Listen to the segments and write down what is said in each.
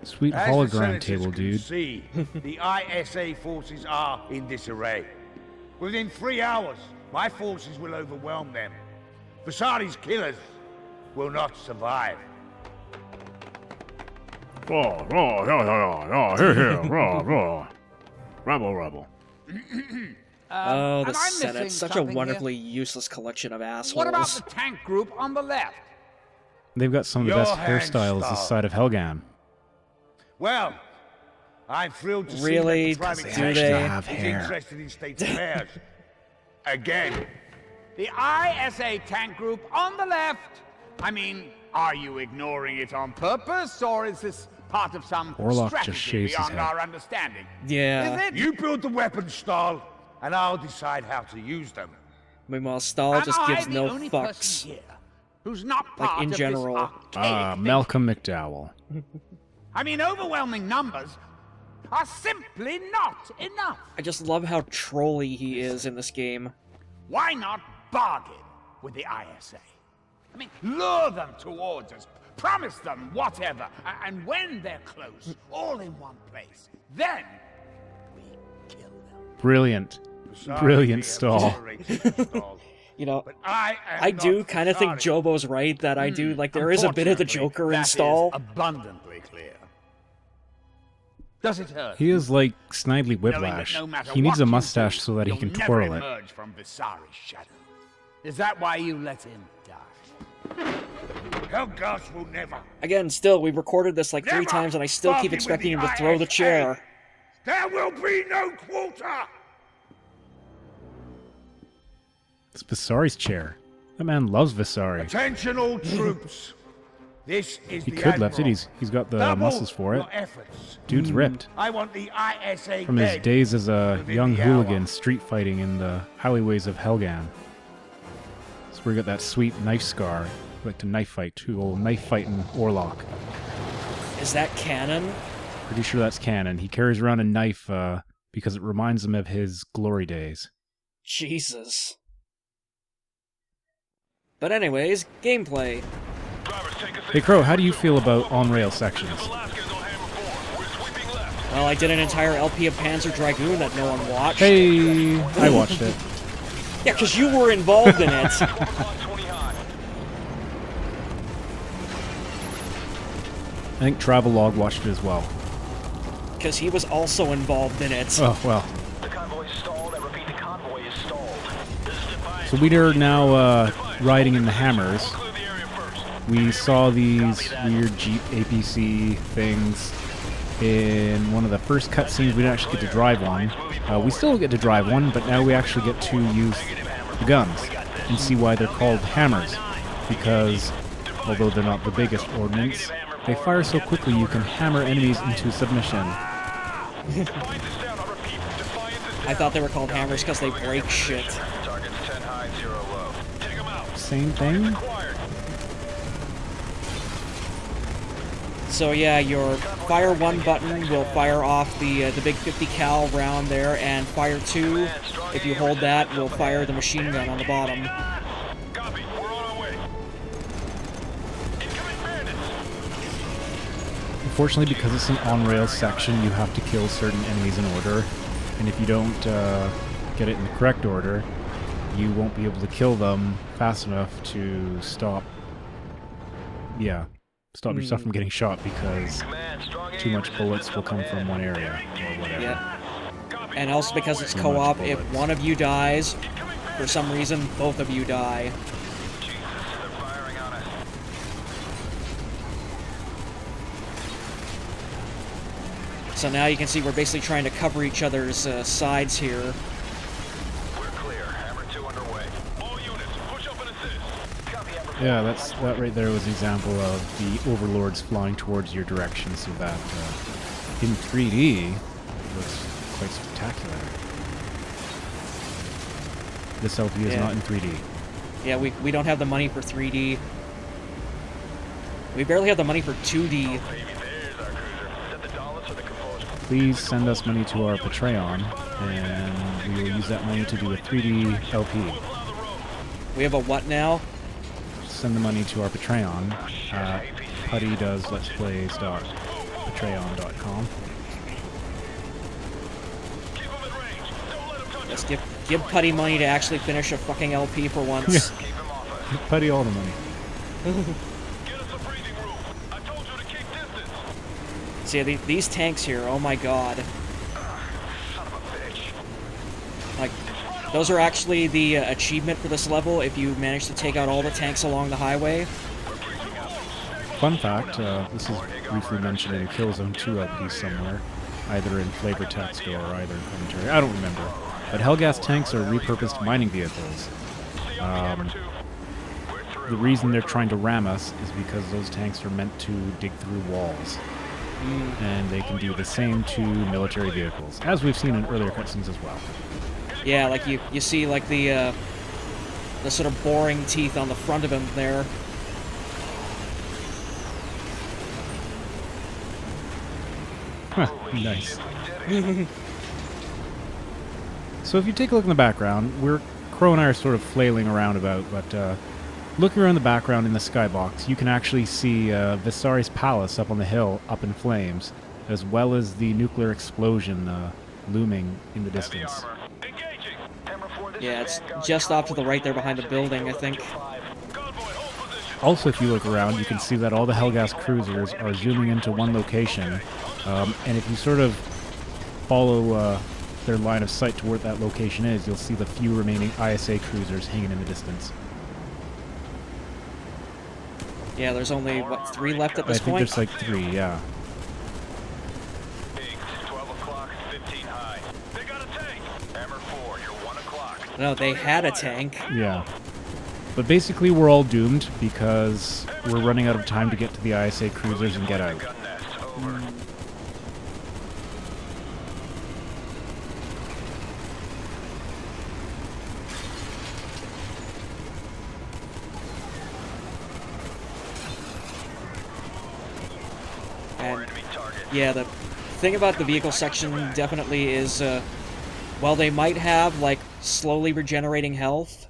Sweet As hologram the senators table, can dude. see, the ISA forces are in disarray. Within 3 hours, my forces will overwhelm them. Vasari's killers will not survive. Rebel. Oh, the am I Senate. missing Such a something wonderfully useless collection of assholes. What about the tank group on the left? They've got some of the Your best hand, hairstyles this Stahl. side of Helghan. Well, I'm thrilled to Really? see that the Do private they? sector Have is hair. interested in state affairs. Again. The ISA tank group on the left. I mean, are you ignoring it on purpose, or is this part of some Orlok just strategy shaves his beyond head. our understanding? Yeah. Is it? You build the weapons, Stahl, and I'll decide how to use them. Meanwhile, Stahl Am just I gives the no only fucks. person here who's not Like, part in of general. this archaic Malcolm McDowell. I mean, overwhelming numbers are simply not enough. I just love how trolly he is in this game. Why not bargain with the ISA? I mean, lure them towards us, promise them whatever, and when they're close, all in one place, then we kill them. Brilliant. Vasari Brilliant, may have Stahl. tolerated Stahl, You know, but I am I not do kind of think Vasari. Jobo's right that I do, like, there is a bit of the Unfortunately, Joker in that is Stahl. abundantly clear. Does it hurt? He is like Snidely knowing that Whiplash. no matter He needs what a you mustache do, so that he you'll can never twirl it. emerge from Vasari's shadow. Is that why you let him die? Helgas will never. Again, still, we've recorded this like 3 Never times, and I still bargain keep with expecting him the to throw the ISA. chair. There will be no quarter. It's Visari's chair. That man loves Visari. Attention, all troops. This is He the could lift it. Admiral. He's got the Double muscles for it. your efforts. Dude's ripped. I want the ISA From his dead days as a within young the hooligan hour. street fighting in the alleyways of Helghan. So we got that sweet knife scar. Like to knife fight too. Old knife fighting Orlok. Is that canon? Pretty sure that's canon. He carries around a knife because it reminds him of his glory days. Jesus. But anyways, gameplay. Hey Crow, how do you feel about on-rail sections? Well, I did an entire LP of Panzer Dragoon that no one watched. Hey, I watched it. Yeah, because you were involved in it. I think Travelog watched it as well. Because he was also involved in it. Oh, well. The convoy is stalled. I repeat, the convoy is stalled. This is Defiance. So we are now riding in the HAMRs. We saw these weird Jeep APC things in one of the first cutscenes. We didn't actually get to drive one. We still get to drive one, but now we actually get to use the guns and see why they're called hammers. Because, although they're not the biggest ordnance, they fire so quickly you can hammer enemies into submission. I thought they were called hammers because they break shit. Targets 10 high, 0 low. Take 'em out. Same thing? So yeah, your fire 1 button will fire off the big 50 cal round there, and fire 2, if you hold that, will fire the machine gun on the bottom. Copy. We're on our way. Incoming bandits. Unfortunately, because it's an on-rail section, you have to kill certain enemies in order. And if you don't get it in the correct order, you won't be able to kill them fast enough to stop... Yeah. Stop yourself from getting shot because Command, strong too aim, much bullets will come resistance from up one ahead. area or whatever. Yeah. Copy. And also because it's Too much co-op, if bullets. one of you dies, Incoming for bandits. some reason, both of you die. Jesus, they're firing on us. So now you can see we're basically trying to cover each other's sides here. We're clear. Hammer 2 underway. All units, push up and assist. Copy, Hammer. Yeah, that right there was an example of the overlords flying towards your direction, so that in 3D looks quite spectacular. This LP is Yeah. not in 3D. Yeah, we don't have the money for 3D. We barely have the money for 2D. Baby, there's our cruiser. Set the dollars for the composed. Please send us money to our Patreon, and we will use that money to do a 3D LP. We have a what now? Send the money to our Patreon at puttydoes let's plays dot Patreon.com. Just give Putty money to actually finish a fucking LP for once. Yeah. Putty all the money. See, these tanks here, oh my god. Like, those are actually the achievement for this level if you manage to take out all the tanks along the highway. Fun fact, this is briefly mentioned in Killzone 2 LP somewhere, either in flavor text or either in commentary. I don't remember. But Hellgas tanks are repurposed mining vehicles. The reason they're trying to ram us is because those tanks are meant to dig through walls. And they can do the same to military vehicles, as we've seen in earlier cutscenes as well. Yeah, like you see like the sort of boring teeth on the front of him there. Huh, nice. So if you take a look in the background, Crow and I are sort of flailing around about, but looking around the background in the skybox, you can actually see Visari's palace up on the hill, up in flames, as well as the nuclear explosion looming in the distance. Yeah, it's just off to the right there behind the building, I think. Also, if you look around, you can see that all the Hellgas cruisers are zooming into one location, and if you sort of follow their line of sight to where that location is, you'll see the few remaining ISA cruisers hanging in the distance. Yeah, there's only, what, 3 left at this point? I think there's like 3, yeah. 12 o'clock, 15 high. They got a tank. HAMR 4, you're 1 o'clock. No, they had a tank. Yeah. But basically we're all doomed because we're running out of time to get to the ISA cruisers and get out. And yeah, the thing about the vehicle section definitely is, while they might have, like, slowly regenerating health,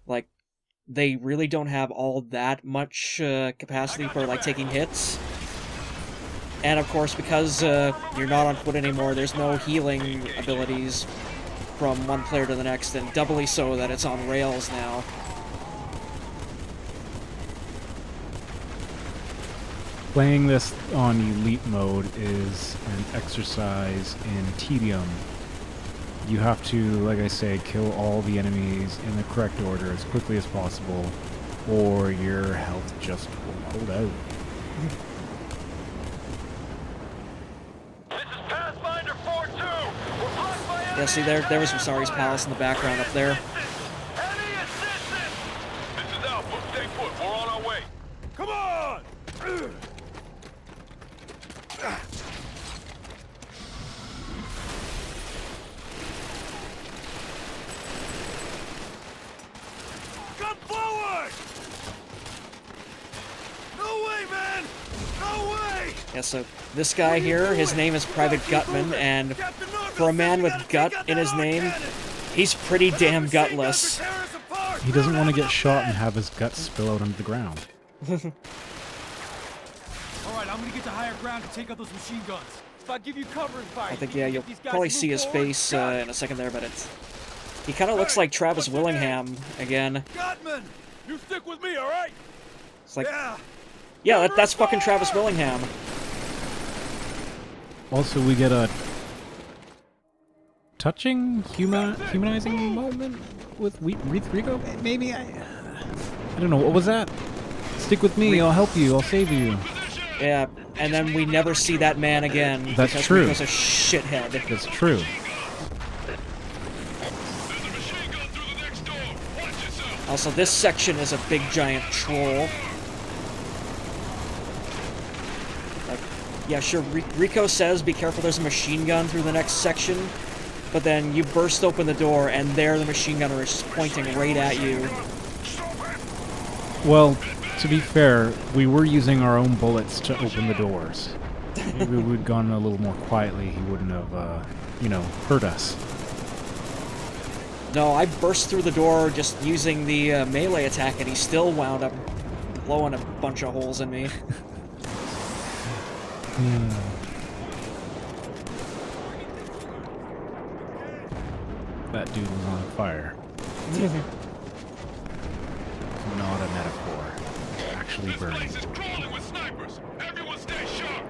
like, they really don't have all that much capacity for, like, taking hits. And, of course, because you're not on foot anymore, there's no healing abilities from one player to the next, and doubly so that it's on rails now. Playing this on Elite mode is an exercise in tedium. You have to, like I say, kill all the enemies in the correct order as quickly as possible, or your health just won't hold out. This is Pathfinder 4-2. We're blocked by Yeah, see, there was Visari's palace in the background up there. Any assistance? This is Alpha. Stay put. We're on our way. Come on! Come forward! No way, man! No way! Yeah, so this guy here, his name is Private Gutman, and for a man with gut in his name, he's pretty damn gutless. He doesn't want to get shot and have his guts spill out onto the ground. Alright, I'm gonna get to higher ground to take out those machine guns. If I give you cover and fire, I think, yeah, you'll probably see his face in a second there, but he kind of looks like Travis Willingham again. Gutman! You stick with me, alright? It's like, yeah, that's fucking Travis Willingham. Also, we get a touching, humanizing moment with Rico, maybe? I don't know, what was that? Stick with me, I'll help you, I'll save you. Yeah, and then we never see that man again. That's because true. Rico's a shithead. That's true. Also, this section is a big giant troll. Like, yeah, sure, Rico says be careful there's a machine gun through the next section, but then you burst open the door and there the machine gunner is just pointing right at you. Well, to be fair, we were using our own bullets to open the doors. Maybe we'd gone a little more quietly, he wouldn't have, you know, hurt us. No, I burst through the door just using the melee attack, and he still wound up blowing a bunch of holes in me. That dude was on fire. Not a metaphor. Actually burning. This place is crawling with snipers. Everyone stay sharp.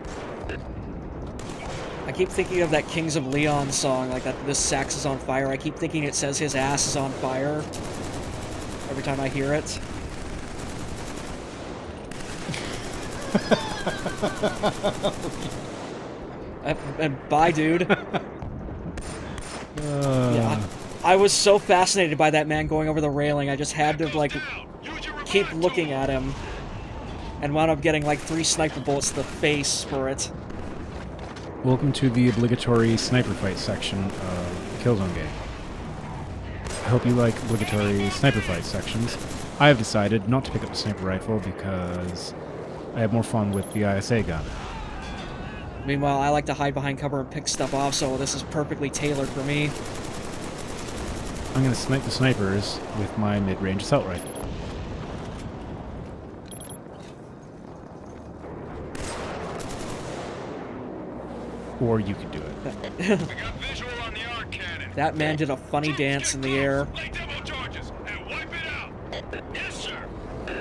I keep thinking of that Kings of Leon song, like that. This sax is on fire. I keep thinking it says his ass is on fire every time I hear it. Bye, dude. Yeah, I was so fascinated by that man going over the railing. I just had to like keep looking at him, and wound up getting like 3 sniper bullets to the face for it. Welcome to the obligatory sniper fight section of the Killzone game. I hope you like obligatory sniper fight sections. I have decided not to pick up the sniper rifle because I have more fun with the ISA gun. Meanwhile, I like to hide behind cover and pick stuff off, so this is perfectly tailored for me. I'm going to snipe the snipers with my mid-range assault rifle. Or you could do it. We got visual on the arc cannon. That man did a funny dance in the air. Lay demo charges and wipe it out. Yes, sir.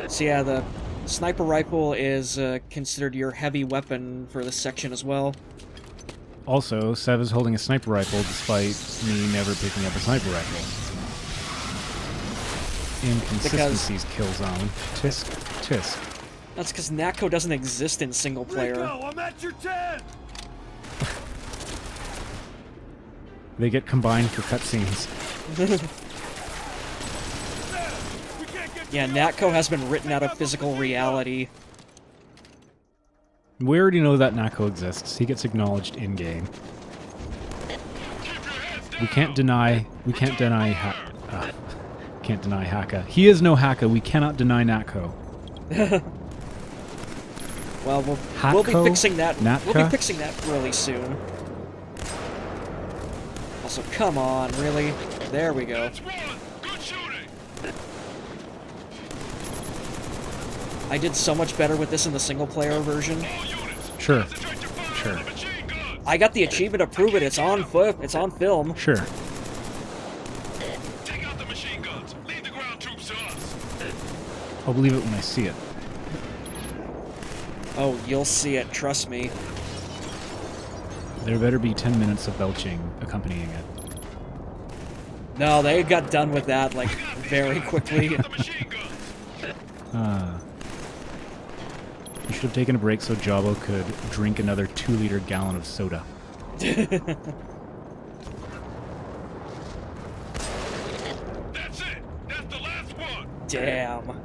So yeah, the sniper rifle is considered your heavy weapon for this section as well. Also, Sev is holding a sniper rifle despite me never picking up a sniper rifle. Inconsistencies, Killzone. Tisk, tisk. That's because NATCO doesn't exist in single player. Rico, I'm at your tent! They get combined for cutscenes. Yeah, NATCO has been written out of physical reality. We already know that Nako exists. He gets acknowledged in-game. We can't deny Haka. He is no Haka. We cannot deny Nako. Well, we'll be fixing that. We'll be fixing that really soon. Also, come on, really? There we go. Good shooting. I did so much better with this in the single-player version. Sure. Sure. I got the achievement to prove it. It's on foot. It's on film. Sure. Take out the machine guns. Leave the ground troops to us. I'll believe it when I see it. Oh, you'll see it. Trust me. There better be 10 minutes of belching accompanying it. No, they got done with that, like, very quickly. The machine guns. You should have taken a break so Jabo could drink another 2-liter gallon of soda. That's it. That's the last one. Damn.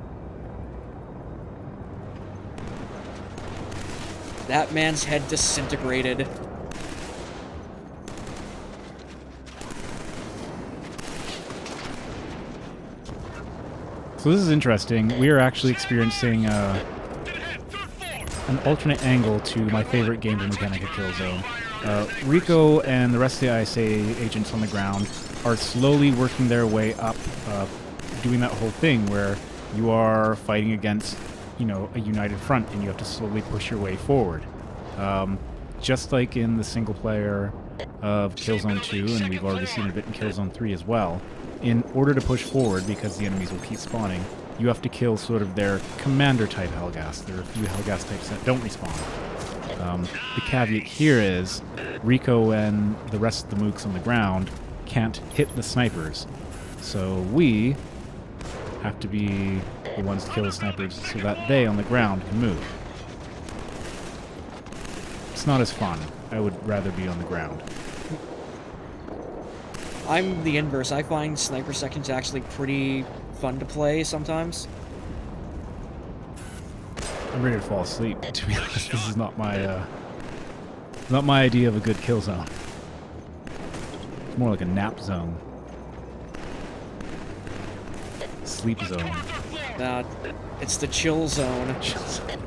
That man's head disintegrated. So this is interesting. We are actually experiencing an alternate angle to my favorite gameplay mechanic of Killzone. Rico and the rest of the ISA agents on the ground are slowly working their way up, doing that whole thing where you are fighting against, you know, a united front and you have to slowly push your way forward. Just like in the single player of Killzone 2, and we've already seen it a bit in Killzone 3 as well, in order to push forward, because the enemies will keep spawning, you have to kill sort of their commander-type Helghast. There are a few Helghast types that don't respawn. The caveat here is Rico and the rest of the mooks on the ground can't hit the snipers. So we have to be the ones to kill the snipers so that they on the ground can move. It's not as fun. I would rather be on the ground. I'm the inverse. I find sniper sections actually pretty fun to play sometimes. I'm ready to fall asleep, to be honest. This is not my idea of a good kill zone. It's more like a nap zone. Sleep zone. It's the chill zone. Chill zone.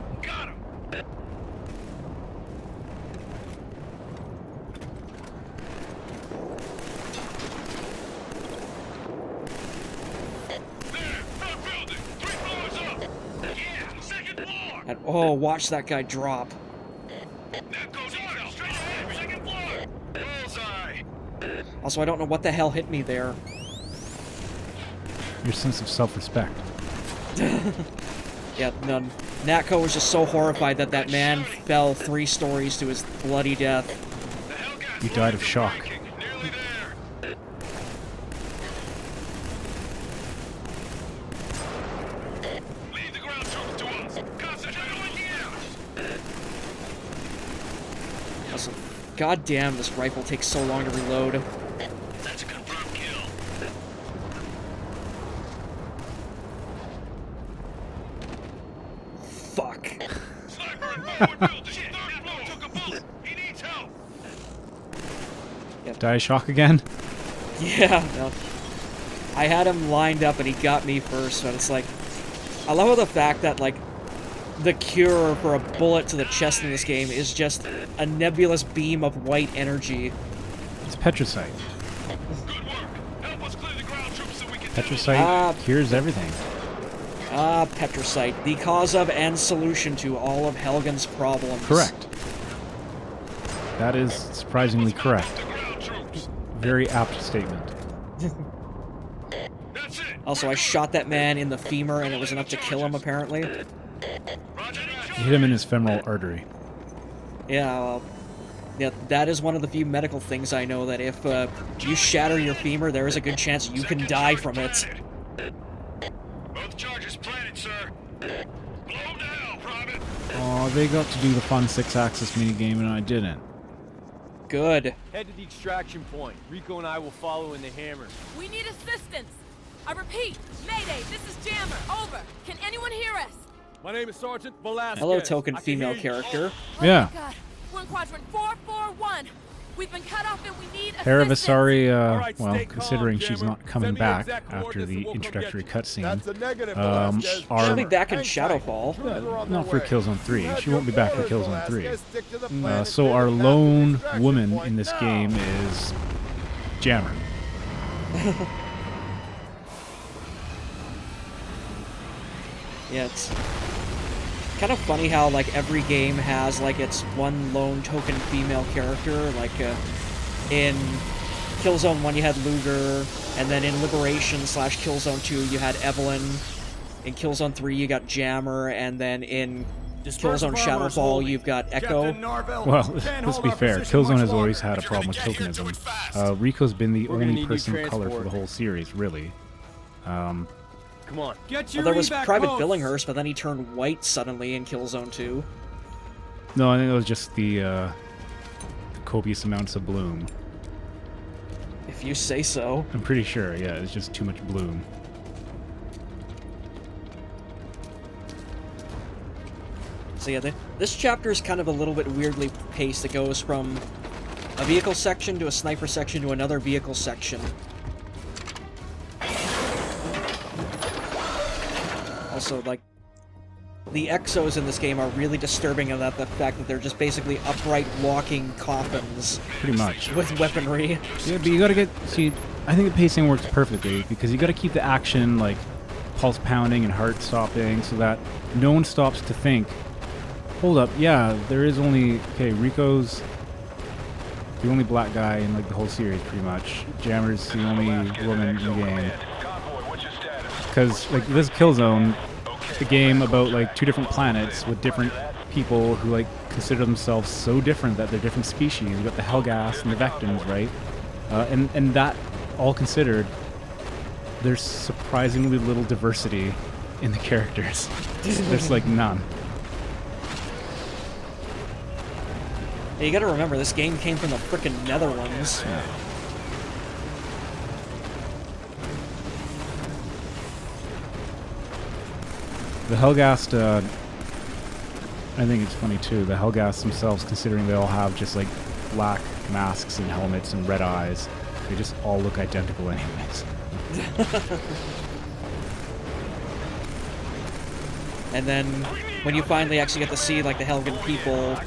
And, oh, watch that guy drop. Also, I don't know what the hell hit me there. Your sense of self-respect. Yeah, no, Natko was just so horrified that that man fell 3 stories to his bloody death. You died of shock. Also, God damn, this rifle takes so long to reload. That's a confirmed kill. Fuck. Sniper in forward building. Third floor took a bullet. He needs help. Die of shock again? Yeah, no. I had him lined up and he got me first, but it's like... I love how the fact that, like, the cure for a bullet to the chest in this game is just a nebulous beam of white energy. It's Petricite. Good work. Help us clear the ground troops so we can... Petricite cures everything. Ah, Petricite, the cause of and solution to all of Helgen's problems. Correct. That is surprisingly correct. Very apt statement. That's it. Also, I shot that man in the femur and it was enough to kill him, apparently. Roger that. You hit him in his femoral artery. Yeah, well, yeah, that is one of the few medical things I know, that if you shatter your femur, there is a good chance you can die from it. Both charges planted, sir. Blow them to hell, Private. Oh, they got to do the fun 6-axis minigame and I didn't. Good. Head to the extraction point. Rico and I will follow in the HAMR. We need assistance. I repeat, Mayday, this is Jammer. Over. Can anyone hear us? My name is Sergeant Velasquez. Hello, token I can female hear you. character. Oh Yeah. my God. We're in quadrant 441. We've been cut off and we need Hera assistance. Vasari, Alright, well, stay calm, considering she's Jammer. not coming Send me back exact after coordinates the and we'll come introductory get cutscene, That's a negative, Velasquez. She'll our... be back in Hang tight. Shadowfall. Troopers are on Not their for way. Killzone 3. You had She won't be back for your Killzone orders, 3. Velasquez. Stick to the plan So and our take it back to the lone extraction woman point in this now. game is Jammer. Yeah, it's kind of funny how, like, every game has, like, its one lone token female character. Like, in Killzone 1 you had Luger, and then in Liberation / Killzone 2 you had Evelyn. In Killzone 3 you got Jammer, and then in Killzone Shadowfall you've got Echo. Well, let's be fair. Killzone has always had a problem with tokenism. Rico's been the We're gonna only need person new of color for transport. the whole series, really. Come on. Get Well, your there was evac Private boats. Billinghurst, but then he turned white suddenly in Killzone 2. No, I think it was just the copious amounts of bloom. If you say so. I'm pretty sure, yeah, it's just too much bloom. So yeah, this chapter is kind of a little bit weirdly paced. It goes from a vehicle section to a sniper section to another vehicle section. Also, like, the exos in this game are really disturbing in that the fact that they're just basically upright walking coffins Pretty much. with weaponry. Yeah, but you gotta get... See, I think the pacing works perfectly, because you gotta keep the action, like, pulse pounding and heart stopping, so that no one stops to think, hold up, yeah, there is only... Okay, Rico's the only black guy in, like, the whole series, pretty much. Jammer's the only woman in the game. Because, like, this Killzone, a game about, like, 2 different planets with different people who, like, consider themselves so different that they're different species. You got the Helghast and the Vectans, right? And that all considered, there's surprisingly little diversity in the characters. There's, like, none. You gotta remember, this game came from the frickin' Netherlands. Yeah. The Helghast, I think it's funny too, the Helghast themselves, considering they all have just like black masks and helmets and red eyes, they just all look identical anyways. And then when you finally actually get to see, like, the Helgen people,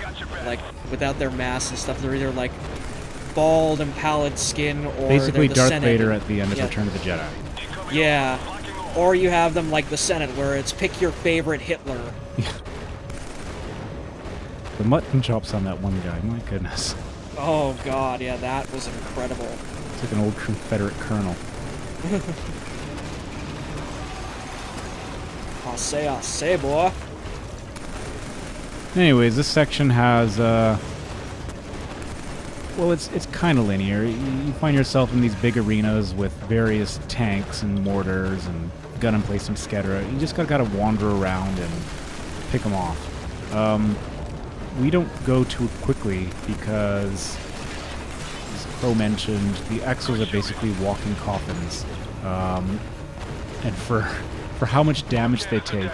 like, without their masks and stuff, they're either, like, bald and pallid skin, or Basically they're the Darth Senate. Vader at the end of Yeah. Return of the Jedi. Yeah. Or you have them like the Senate, where it's pick your favorite Hitler. The mutton chops on that one guy, my goodness. Oh god, yeah, that was incredible. It's like an old Confederate colonel. I'll say, boy. Anyways, this section has, well, it's kind of linear. You find yourself in these big arenas with various tanks and mortars and gun emplacements, etc. You just gotta wander around and pick them off. We don't go too quickly because, as Crow mentioned, the Exos are basically walking coffins. And for how much damage they take,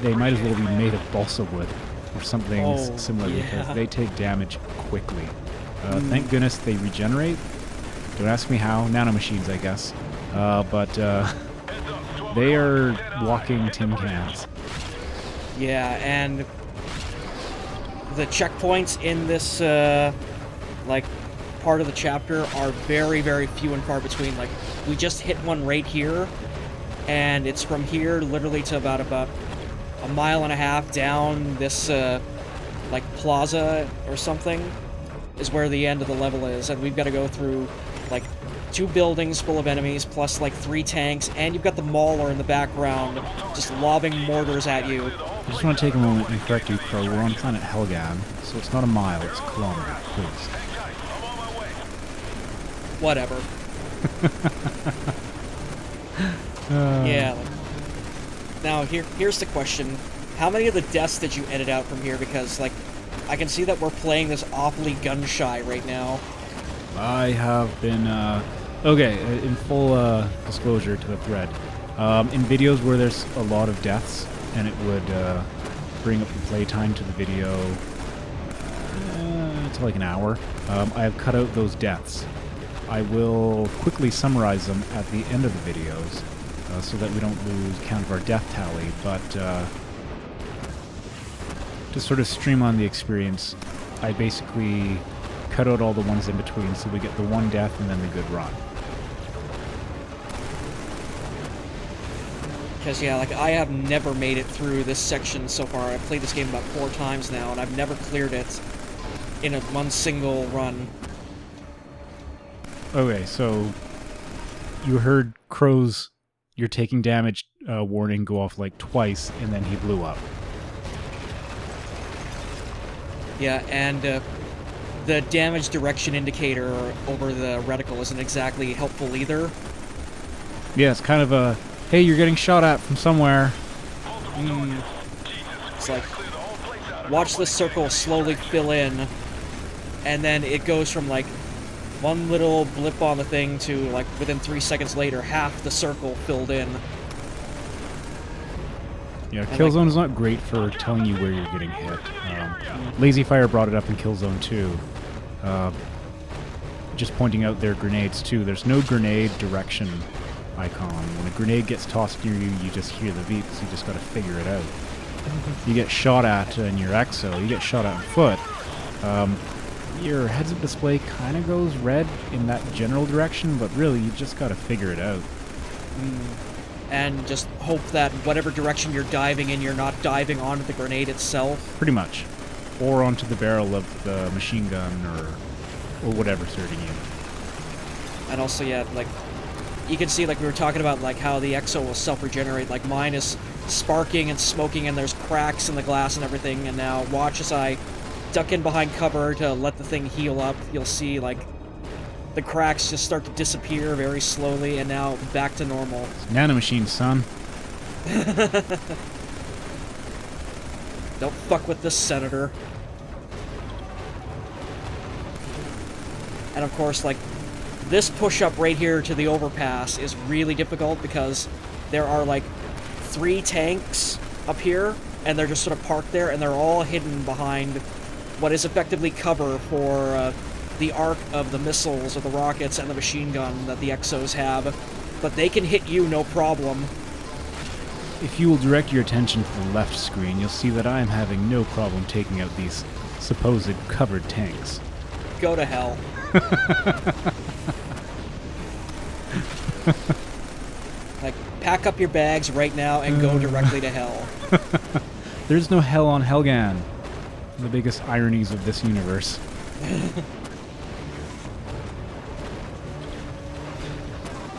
they might as well be made of balsa wood or something similar because they take damage quickly. Thank goodness they regenerate. Don't ask me how. Nanomachines, I guess. But they are walking tin cans. Yeah, and the checkpoints in this, like, part of the chapter are very, very few and far between. Like, we just hit one right here, and it's from here literally to about a mile and a half down this, like, plaza or something is where the end of the level is, and we've got to go through, like, 2 buildings full of enemies, plus, like, 3 tanks, and you've got the Mauler in the background just lobbing mortars at you. I just want to take a moment and correct you, Crow. We're on planet Helgan, so it's not a mile, it's a kilometer, please. Whatever. Yeah. Now, here's the question. How many of the deaths did you edit out from here? Because, like, I can see that we're playing this awfully gun-shy right now. I have been, okay, in full disclosure to the thread, in videos where there's a lot of deaths, and it would bring up the playtime to the video to like an hour, I have cut out those deaths. I will quickly summarize them at the end of the videos, so that we don't lose count of our death tally, but to sort of streamline the experience, I basically cut out all the ones in between so we get the one death and then the good run. Because, yeah, like, I have never made it through this section so far. I've played this game about 4 times now, and I've never cleared it in one single run. Okay, so you heard Crow's "you're taking damage" warning go off like twice, and then he blew up. Yeah, and the damage direction indicator over the reticle isn't exactly helpful either. Yeah, it's kind of a, hey, you're getting shot at from somewhere. It's like, watch this circle slowly fill in, and then it goes from, like, one little blip on the thing to, like, within 3 seconds later, half the circle filled in. Yeah, Killzone is not great for telling you where you're getting hit. Lazy Fire brought it up in Killzone 2. Just pointing out their grenades, too. There's no grenade direction icon. When a grenade gets tossed near you, you just hear the beeps. You just gotta figure it out. You get shot at in your exo, you get shot at on foot. Your heads-up display kind of goes red in that general direction, but really, you just gotta figure it out. And just hope that whatever direction you're diving in, you're not diving onto the grenade itself. Pretty much. Or onto the barrel of the machine gun, or whatever's hurting you. And also, yeah, like, you can see, like, we were talking about, like, how the exo will self-regenerate. Like, mine is sparking and smoking, and there's cracks in the glass and everything, and now watch as I duck in behind cover to let the thing heal up. You'll see, like, the cracks just start to disappear very slowly, and now back to normal. Nanomachine, son. Don't fuck with this, Senator. And of course, like, this push-up right here to the overpass is really difficult because there are, like, 3 tanks up here, and they're just sort of parked there, and they're all hidden behind what is effectively cover for the arc of the missiles or the rockets and the machine gun that the Exos have. But they can hit you no problem. If you will direct your attention to the left screen, you'll see that I am having no problem taking out these supposed covered tanks. Go to hell. Like, pack up your bags right now and go directly to hell. There's no hell on Helgan. The biggest ironies of this universe.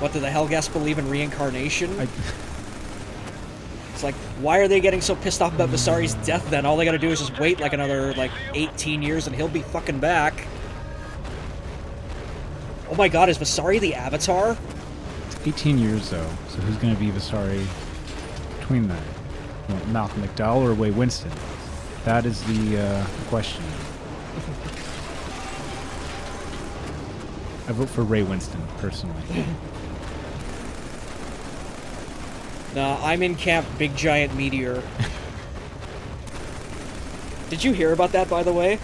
What, do the Helghast believe in reincarnation? It's like, why are they getting so pissed off about Visari's death then? All they gotta do is just wait like another, 18 years and he'll be fucking back. Oh my god, is Visari the Avatar? It's 18 years though, so who's gonna be Visari between that? You know, Malcolm McDowell or Ray Winston? That is the question. I vote for Ray Winston, personally. Nah, I'm in camp Big Giant Meteor. Did you hear about that, by the way?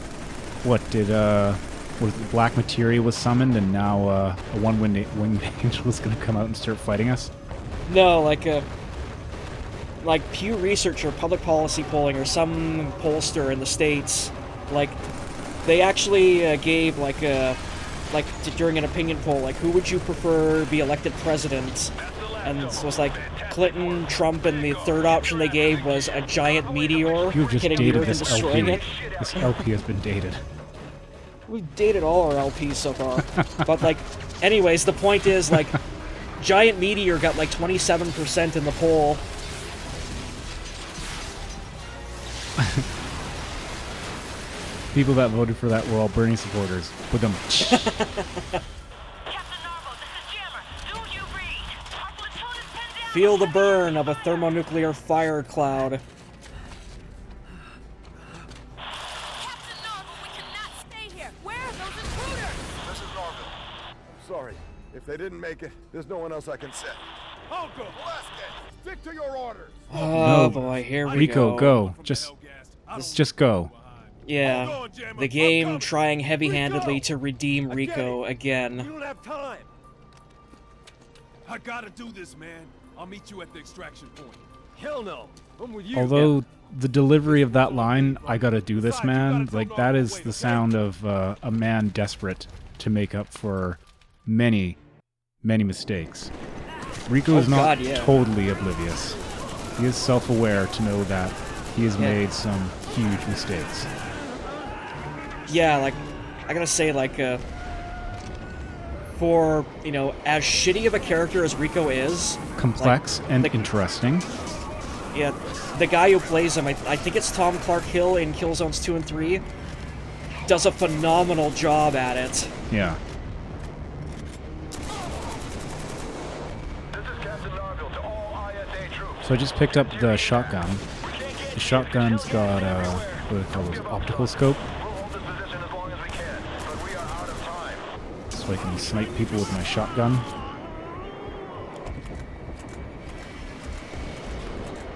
What, did, was the Black Materia was summoned and now a one-winged angel is gonna come out and start fighting us? No, like Pew Research or Public Policy Polling or some pollster in the States, they actually gave, during an opinion poll, who would you prefer be elected president? And it was Clinton, Trump, and the third option they gave was a giant meteor You've just hitting the dated Earth and this destroying LP. it. This LP has been dated. We've dated all our LPs so far. But, anyways, the point is, giant meteor got, 27% in the poll. People that voted for that were all Bernie supporters. With them. Feel the burn of a thermonuclear fire cloud. Captain Norval, we cannot stay here. Where are those intruders? This is Norville. Sorry. If they didn't make it, there's no one else I can send. Hold good. Velasquez, stick to your orders. Oh No. boy, here we Rico, go. go. Just go. Yeah, the game trying heavy-handedly to redeem Rico again. don't have time. I gotta do this, man. I'll meet you at the extraction point. Hell no. I'm with you. Although the delivery of that line, I gotta do this, man, that is the sound of a man desperate to make up for many, many mistakes. Rico is not totally oblivious. He is self-aware to know that he has made some huge mistakes. Yeah, I gotta say, for, as shitty of a character as Rico is... Complex and interesting. Yeah, the guy who plays him, I think it's Tom Clark Hill in Killzones 2 and 3, does a phenomenal job at it. Yeah. So I just picked up the shotgun. The shotgun's got, what do they call those, optical scope? So I can snipe people with my shotgun.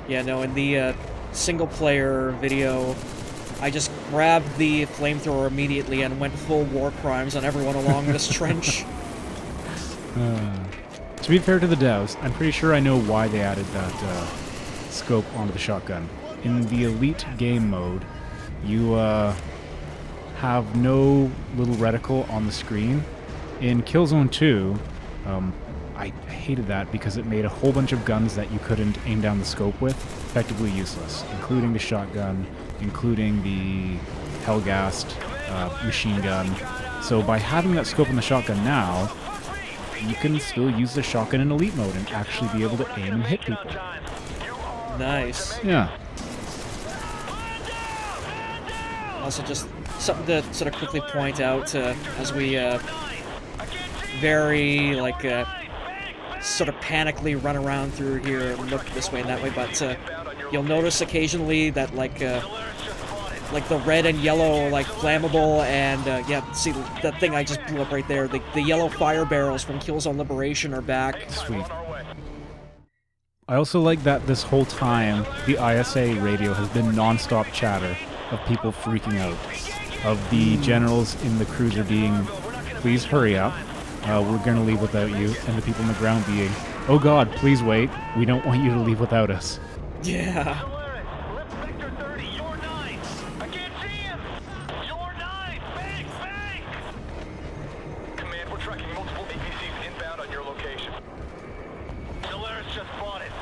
Yeah, no, in the single-player video, I just grabbed the flamethrower immediately and went full war crimes on everyone along this trench. To be fair to the devs, I'm pretty sure I know why they added that scope onto the shotgun. In the Elite game mode, you have no little reticle on the screen. In Killzone 2, I hated that because it made a whole bunch of guns that you couldn't aim down the scope with effectively useless, including the shotgun, including the Helghast machine gun. So by having that scope on the shotgun now, you can still use the shotgun in Elite mode and actually be able to aim and hit people. Nice. Yeah. Also, just something to sort of quickly point out as we very, sort of panically run around through here and look this way and that way, but you'll notice occasionally that, the red and yellow, flammable and, yeah, see, that thing I just blew up right there, the yellow fire barrels from Killzone Liberation are back. Sweet. I also like that this whole time, the ISA radio has been non-stop chatter of people freaking out, of the generals in the cruiser being, please hurry up, we're gonna leave without you, and the people on the ground being, oh god, please wait, we don't want you to leave without us. Yeah.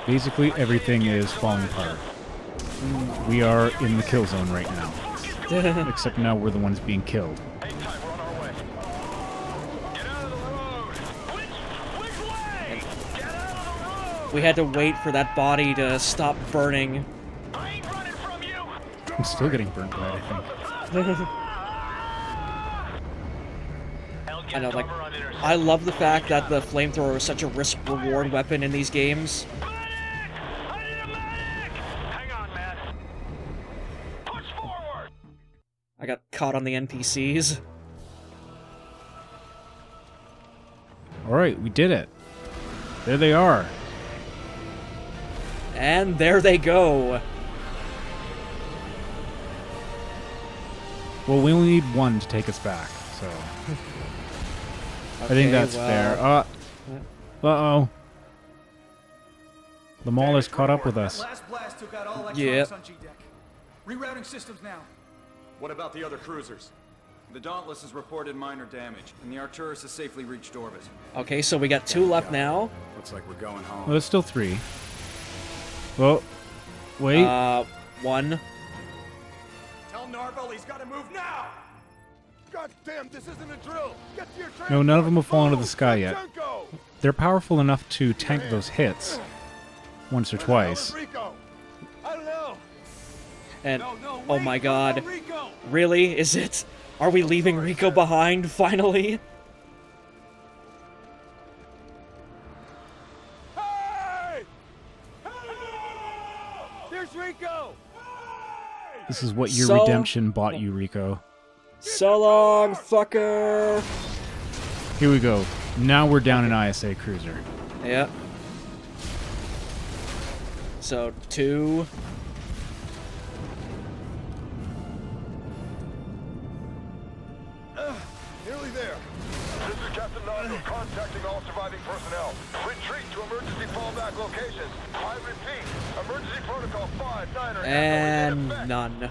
Basically, everything is falling apart. We are in the kill zone right now. Except now we're the ones being killed. Hang tight, we're on our way. Get out of the road! Which way? Get out of the road! We had to wait for that body to stop burning. I ain't running from you! I'm still getting burnt by it, I think. I know, like, I love the fact that the flamethrower is such a risk-reward weapon in these games. Medic! I need a medic! Hang on, man. Push forward! I got caught on the NPCs. Alright, we did it. There they are. And there they go. Well, we only need one to take us back, so... I think that's fair. Uh-oh. The Mauler's caught up with us. Last blast took out all Yeah. electronics on G-Deck. Rerouting systems now. What about the other cruisers? The Dauntless has reported minor damage, and the Arcturus has safely reached orbit. Okay, so we got 2 left now. Looks like we're going home. Well, there's still 3. Well, wait. 1. Tell Narvel he's got to move now! God damn, this isn't a drill! Get to your train! No, none of them have fallen to the sky yet. Junko! They're powerful enough to tank those hits. Once or twice. Rico? I don't know. And, No, oh wait, my god. Rico! Really? Is it? Are we leaving Rico behind, finally? Hey! Hey! There's Rico! This is what your So- redemption bought you, Rico. So long, fucker! Here we go. Now we're down an ISA cruiser. Yep. So, 2. Nearly there. This is Captain Nando contacting all surviving personnel. Retreat to emergency fallback locations. I repeat, emergency protocol 5, 9 are And in effect. none.